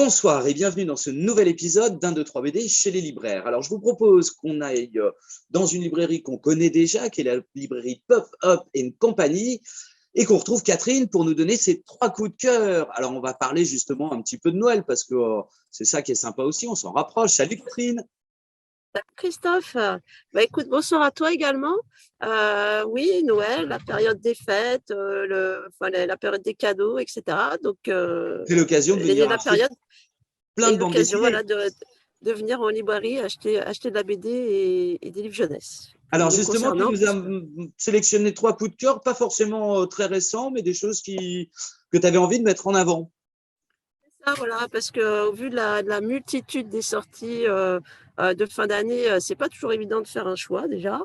Bonsoir et bienvenue dans ce nouvel épisode d'un, deux, trois BD chez les libraires. Alors, je vous propose qu'on aille dans une librairie qu'on connaît déjà, qui est la librairie Pop-Up & Company, et qu'on retrouve Catherine pour nous donner ses 3 coups de cœur. Alors, on va parler justement un petit peu de Noël, parce que c'est ça qui est sympa aussi, on s'en rapproche. Salut Catherine. Salut Christophe. Écoute, bonsoir à toi également. Oui, Noël, la période des fêtes, la période des cadeaux, etc. Donc, C'est l'occasion de venir la acheter période plein est de bandes l'occasion dessinées. de venir en librairie acheter de la BD et des livres jeunesse. Alors Nous justement, tu concernant, nous as sélectionné 3 coups de cœur, pas forcément très récents, mais des choses que tu avais envie de mettre en avant. ça, voilà, parce qu'au vu de la multitude des sorties de fin d'année, c'est pas toujours évident de faire un choix déjà.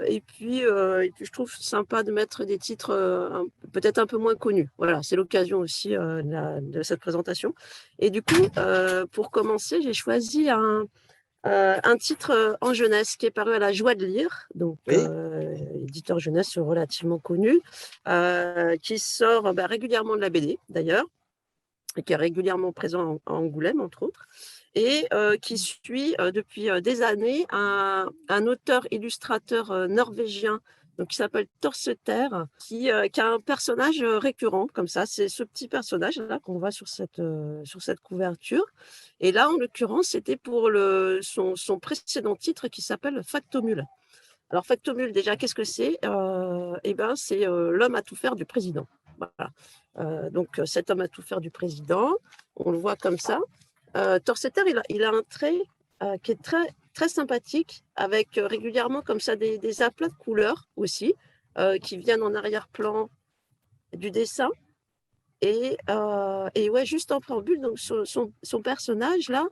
Et puis, je trouve sympa de mettre des titres peut-être un peu moins connus. Voilà, c'est l'occasion aussi de cette présentation. Et du coup, pour commencer, j'ai choisi un titre en jeunesse qui est paru à la Joie de lire, donc Oui. éditeur jeunesse relativement connu, qui sort régulièrement de la BD d'ailleurs, et qui est régulièrement présent à Angoulême, entre autres, et qui suit depuis des années un auteur-illustrateur norvégien donc, qui s'appelle Torseter, qui a un personnage récurrent, comme ça. C'est ce petit personnage-là qu'on voit sur cette couverture. Et là, en l'occurrence, c'était pour son précédent titre qui s'appelle Factomule. Alors, Factomule, déjà, qu'est-ce que c'est ? C'est l'homme à tout faire du président. Voilà. Donc, cet homme à tout faire du président, on le voit comme ça. Torseter, il a un trait qui est très, très sympathique, avec régulièrement comme ça des aplats de couleurs aussi, qui viennent en arrière-plan du dessin. Et ouais, juste en préambule, donc son personnage, là,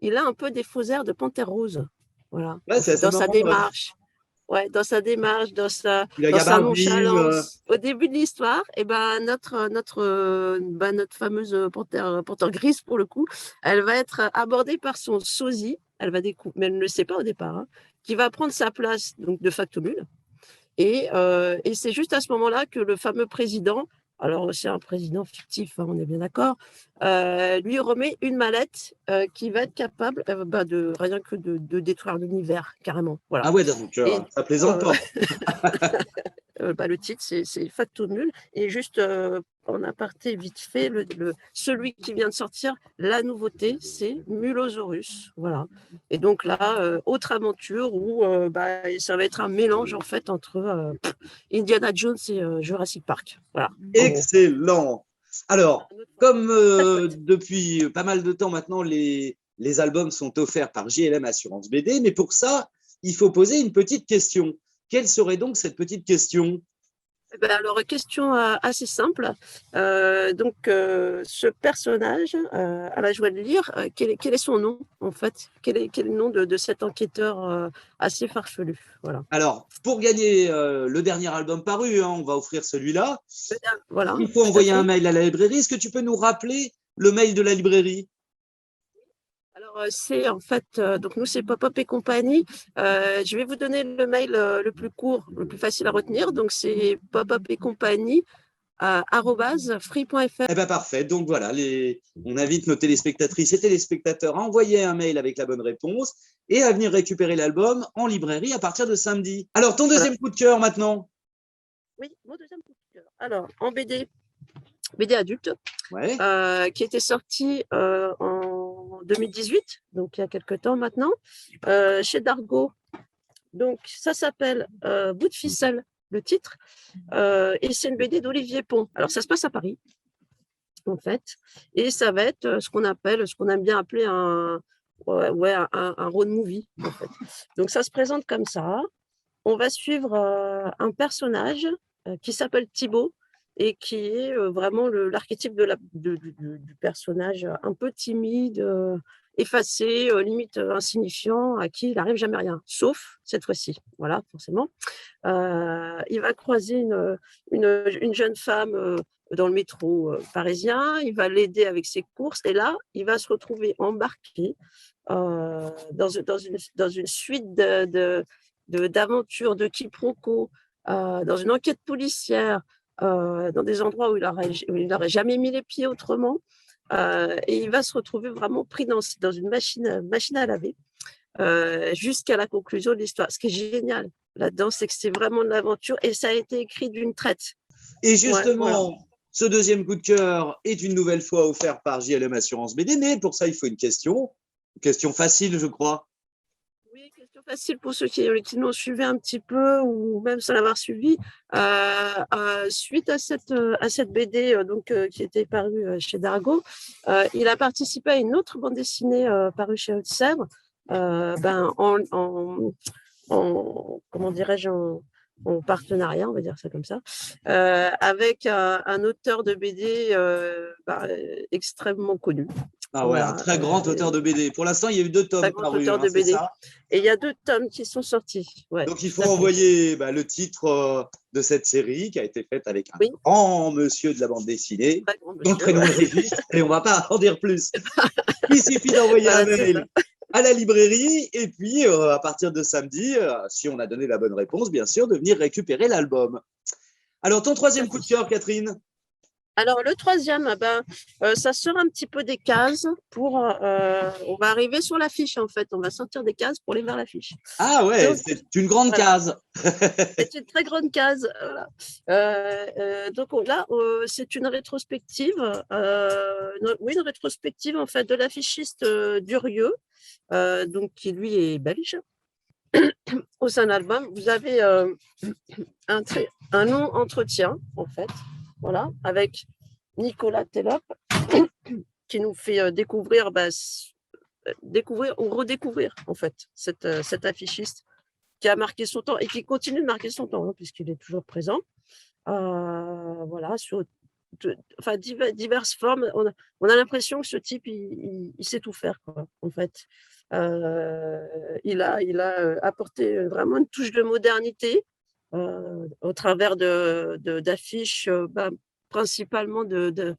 il a un peu des faux airs de Panthère Rose. Voilà. Ouais, c'est assez Dans sa marrant. démarche. Ouais, dans sa démarche, dans sa gabardine. nonchalance. Au début de l'histoire, notre fameuse panthère grise, pour le coup, elle va être abordée par son sosie, mais elle ne le sait pas au départ, hein, qui va prendre sa place donc, de Factomule. Et c'est juste à ce moment-là que le fameux président, alors c'est un président fictif, hein, on est bien d'accord, lui remet une mallette qui va être capable rien que de détruire l'univers, carrément. Voilà. Ah ouais, donc Et ça plaisante pas. le titre, c'est Factomule. Et juste en aparté, vite fait, celui qui vient de sortir, la nouveauté, c'est Mulosaurus. Voilà. Et donc là, autre aventure où ça va être un mélange en fait entre Indiana Jones et Jurassic Park. Voilà. Excellent. Alors, comme Très chouette. depuis pas mal de temps maintenant, les albums sont offerts par JLM Assurance BD, mais pour ça, il faut poser une petite question. Quelle serait donc cette petite question ? Alors, question assez simple. Ce personnage, à la Joie de lire, quel est son nom, en fait ? Quel est le nom de cet enquêteur assez farfelu ? Voilà. Alors, pour gagner le dernier album paru, hein, on va offrir celui-là. Voilà, Il faut tout à envoyer un fait. mail à la librairie. Est-ce que tu peux nous rappeler le mail de la librairie ? Alors, c'est en fait, donc nous, c'est Pop-Up et compagnie. Je vais vous donner le mail le plus court, le plus facile à retenir. Donc, c'est Pop-Up et compagnie @free.fr. Eh bien, parfait. Donc voilà, on invite nos téléspectatrices et téléspectateurs à envoyer un mail avec la bonne réponse et à venir récupérer l'album en librairie à partir de samedi. Alors, ton Voilà. deuxième coup de cœur maintenant ? Oui, mon deuxième coup de cœur. Alors, en BD adulte, Ouais. qui était sorti en 2018, donc il y a quelques temps maintenant, chez Dargaud. Donc, ça s'appelle Bout de ficelle, le titre, et c'est une BD d'Olivier Pont. Alors, ça se passe à Paris, en fait, et ça va être ce qu'on aime bien appeler un road movie, en fait. Donc, ça se présente comme ça. On va suivre un personnage qui s'appelle Thibaut et qui est vraiment l'archétype du personnage un peu timide, effacé, limite insignifiant, à qui il n'arrive jamais rien, sauf cette fois-ci. Voilà, forcément. Il va croiser une jeune femme dans le métro parisien, il va l'aider avec ses courses et là, il va se retrouver embarqué dans une suite d'aventures, de quiproquos, dans une enquête policière, dans des endroits où il n'aurait jamais mis les pieds autrement. et il va se retrouver vraiment pris dans une machine à laver jusqu'à la conclusion de l'histoire. Ce qui est génial là-dedans, c'est que c'est vraiment de l'aventure et ça a été écrit d'une traite. Et justement, ce deuxième coup de cœur est une nouvelle fois offert par JLM Assurance BD, mais pour ça, il faut une question facile, je crois. Oui, question facile pour ceux qui nous suivaient un petit peu ou même sans l'avoir suivi. Suite à cette BD qui était parue chez Dargaud, il a participé à une autre bande dessinée parue chez Haute-Sèvres, comment dirais-je, en partenariat, on va dire ça comme ça, avec un auteur de BD extrêmement connu. Ah ouais, un très grand auteur de BD. Pour l'instant, il y a eu 2 tomes parus, de c'est BD. ça? Et il y a 2 tomes qui sont sortis. Ouais, donc, il faut envoyer le titre de cette série qui a été faite avec un grand monsieur de la bande dessinée, dont le prénom est Régis, et on ne va pas en dire plus. Il suffit d'envoyer un mail à la librairie et puis, à partir de samedi, si on a donné la bonne réponse, bien sûr, de venir récupérer l'album. Alors, ton troisième coup de cœur, Catherine? Alors, le troisième, ça sort un petit peu des cases on va arriver sur l'affiche, en fait. On va sortir des cases pour aller vers l'affiche. Ah ouais, c'est une grande case. C'est une très grande case. Voilà. Donc là, c'est une rétrospective, une rétrospective, en fait, de l'affichiste Durieux, qui, lui, est belge. Au sein de l'album, vous avez un long entretien, en fait, voilà, avec Nicolas Tellop, qui nous fait découvrir ou redécouvrir, en fait, cet affichiste qui a marqué son temps et qui continue de marquer son temps, puisqu'il est toujours présent. Voilà, sur diverses formes. On a l'impression que ce type, il sait tout faire, quoi, en fait. Il a apporté vraiment une touche de modernité au travers d'affiches, principalement de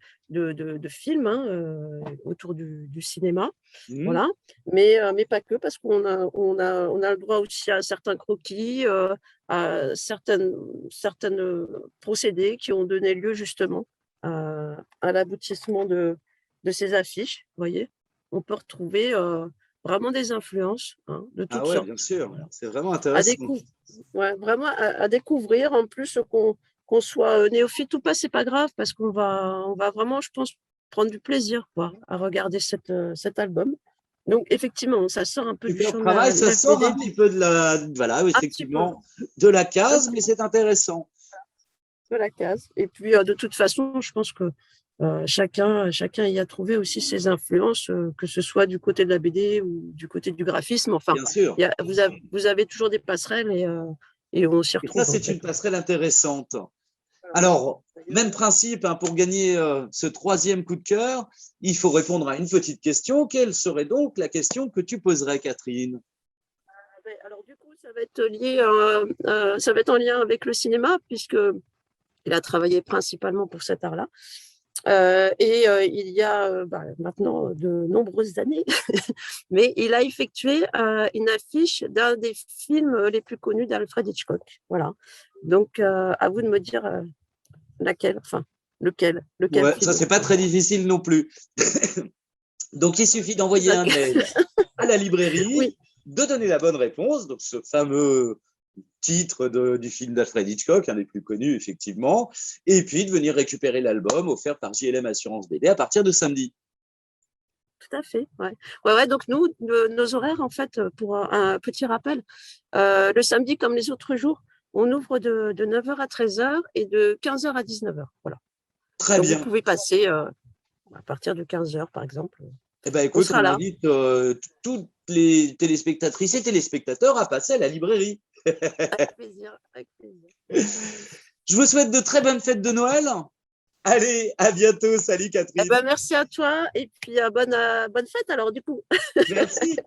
films autour du cinéma. Voilà. Mais pas que, parce qu'on a le droit aussi à certains croquis, à certaines procédés qui ont donné lieu justement à l'aboutissement de ces affiches. Vous voyez, on peut retrouver vraiment des influences de toutes sortes. Bien sûr, c'est vraiment intéressant. Vraiment à découvrir. En plus, qu'on soit néophyte ou pas, c'est pas grave, parce qu'on va vraiment, je pense, prendre du plaisir à regarder cet album. Donc, effectivement, ça sort un peu du champ de la ça sort un petit peu de la case, mais c'est intéressant. De la case. Et puis, de toute façon, je pense que chacun y a trouvé aussi ses influences, que ce soit du côté de la BD ou du côté du graphisme. Enfin, bien sûr. Vous avez toujours des passerelles et on s'y retrouve. Et ça, c'est une passerelle intéressante. Alors, même principe, pour gagner ce troisième coup de cœur, il faut répondre à une petite question. Quelle serait donc la question que tu poserais, Catherine? Alors, du coup, ça va être en lien avec le cinéma, puisqu'il a travaillé principalement pour cet art-là. Il y a maintenant de nombreuses années, mais il a effectué une affiche d'un des films les plus connus d'Alfred Hitchcock. Voilà. Donc, à vous de me dire lequel ouais, ça, c'est pas très difficile non plus. Donc, il suffit d'envoyer un mail à la librairie, de donner la bonne réponse, donc ce fameux titre du film d'Alfred Hitchcock, un des plus connus, effectivement, et puis de venir récupérer l'album offert par JLM Assurance BD à partir de samedi. Tout à fait, ouais. Donc, nous, nos horaires, en fait, pour un petit rappel, le samedi, comme les autres jours, on ouvre de 9h à 13h et de 15h à 19h. Voilà. Très bien. Vous pouvez passer à partir de 15h, par exemple. Écoute, on invite toutes les téléspectatrices et téléspectateurs à passer à la librairie. Avec plaisir. Je vous souhaite de très bonnes fêtes de Noël. Allez, à bientôt. Salut, Catherine. Merci à toi et puis bonne fête alors, du coup. Merci.